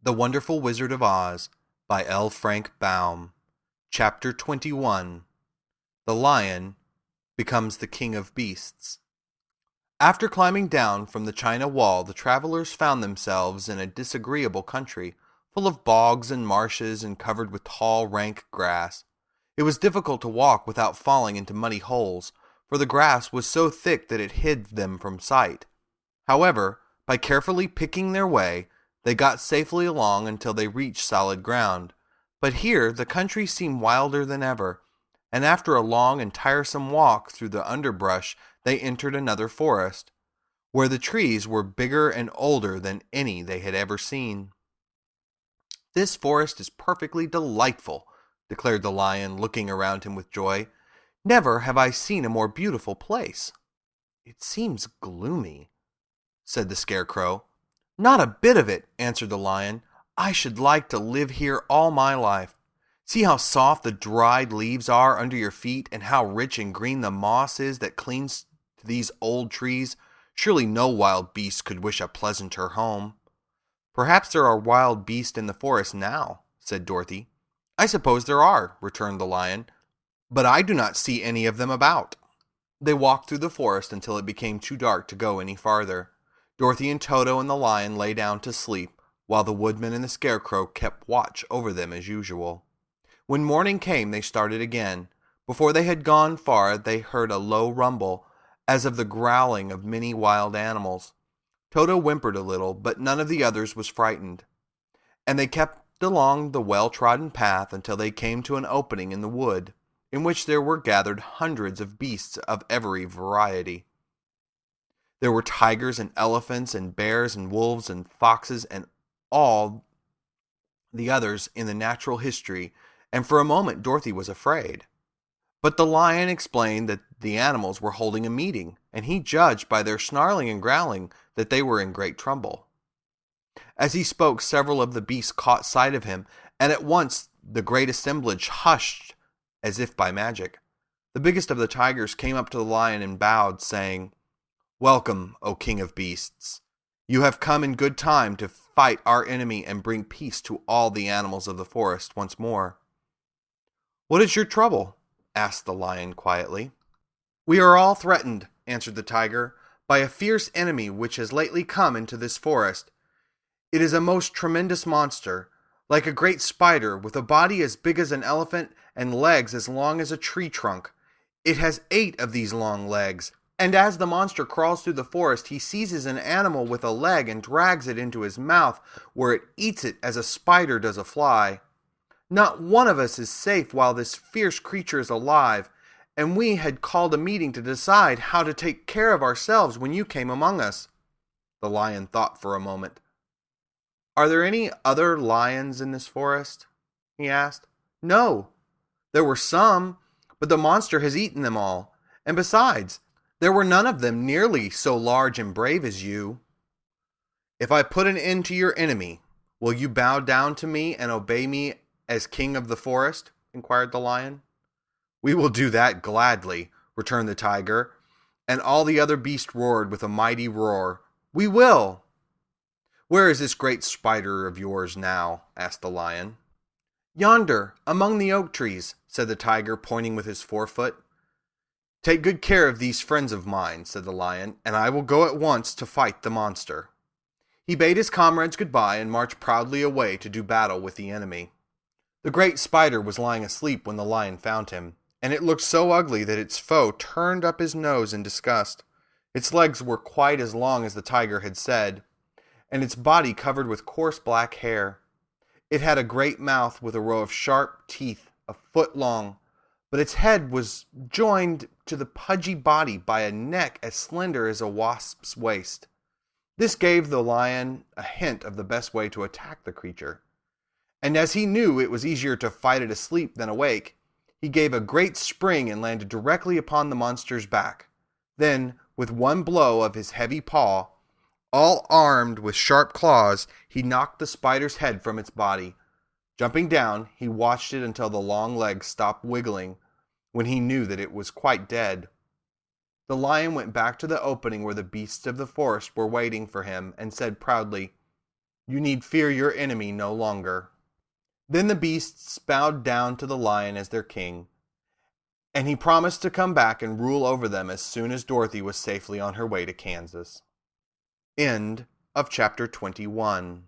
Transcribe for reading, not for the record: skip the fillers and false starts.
The Wonderful Wizard of Oz by L. Frank Baum. Chapter 21. The Lion Becomes the King of Beasts. After climbing down from the China Wall, the travelers found themselves in a disagreeable country, full of bogs and marshes and covered with tall, rank grass. It was difficult to walk without falling into muddy holes, for the grass was so thick that it hid them from sight. However, by carefully picking their way, they got safely along until they reached solid ground. But here the country seemed wilder than ever, and after a long and tiresome walk through the underbrush, they entered another forest, where the trees were bigger and older than any they had ever seen. "This forest is perfectly delightful," declared the lion, looking around him with joy. "Never have I seen a more beautiful place." "It seems gloomy," said the scarecrow. "Not a bit of it," answered the lion. "I should like to live here all my life. See how soft the dried leaves are under your feet, and how rich and green the moss is that clings to these old trees. Surely no wild beast could wish a pleasanter home." "Perhaps there are wild beasts in the forest now," said Dorothy. "I suppose there are," returned the lion, "but I do not see any of them about." They walked through the forest until it became too dark to go any farther. Dorothy and Toto and the lion lay down to sleep, while the woodman and the scarecrow kept watch over them as usual. When morning came, they started again. Before they had gone far, they heard a low rumble, as of the growling of many wild animals. Toto whimpered a little, but none of the others was frightened, and they kept along the well-trodden path until they came to an opening in the wood, in which there were gathered hundreds of beasts of every variety. There were tigers and elephants and bears and wolves and foxes and all the others in the natural history, and for a moment Dorothy was afraid. But the lion explained that the animals were holding a meeting, and he judged by their snarling and growling that they were in great trouble. As he spoke, several of the beasts caught sight of him, and at once the great assemblage hushed as if by magic. The biggest of the tigers came up to the lion and bowed, saying, "Welcome, O King of Beasts. You have come in good time to fight our enemy and bring peace to all the animals of the forest once more." "What is your trouble?" asked the lion quietly. "We are all threatened," answered the tiger, "by a fierce enemy which has lately come into this forest. It is a most tremendous monster, like a great spider, with a body as big as an elephant and legs as long as a tree trunk. It has 8 of these long legs, and as the monster crawls through the forest, he seizes an animal with a leg and drags it into his mouth, where it eats it as a spider does a fly. Not one of us is safe while this fierce creature is alive, and we had called a meeting to decide how to take care of ourselves when you came among us." The lion thought for a moment. "Are there any other lions in this forest?" he asked. "No. There were some, but the monster has eaten them all. And besides, there were none of them nearly so large and brave as you." "If I put an end to your enemy, will you bow down to me and obey me as king of the forest?" inquired the lion. "We will do that gladly," returned the tiger, and all the other beasts roared with a mighty roar. "We will!" "Where is this great spider of yours now?" asked the lion. "Yonder, among the oak trees," said the tiger, pointing with his forefoot. "Take good care of these friends of mine," said the lion, "and I will go at once to fight the monster." He bade his comrades goodbye and marched proudly away to do battle with the enemy. The great spider was lying asleep when the lion found him, and it looked so ugly that its foe turned up his nose in disgust. Its legs were quite as long as the tiger had said, and its body covered with coarse black hair. It had a great mouth with a row of sharp teeth, a foot long, but its head was joined to the pudgy body by a neck as slender as a wasp's waist. This gave the lion a hint of the best way to attack the creature, and as he knew it was easier to fight it asleep than awake, he gave a great spring and landed directly upon the monster's back. Then, with one blow of his heavy paw, all armed with sharp claws, he knocked the spider's head from its body. Jumping down, he watched it until the long legs stopped wiggling, when he knew that it was quite dead. The lion went back to the opening where the beasts of the forest were waiting for him and said proudly, You need fear your enemy no longer." Then the beasts bowed down to the lion as their king, and he promised to come back and rule over them as soon as Dorothy was safely on her way to Kansas. End of chapter 21.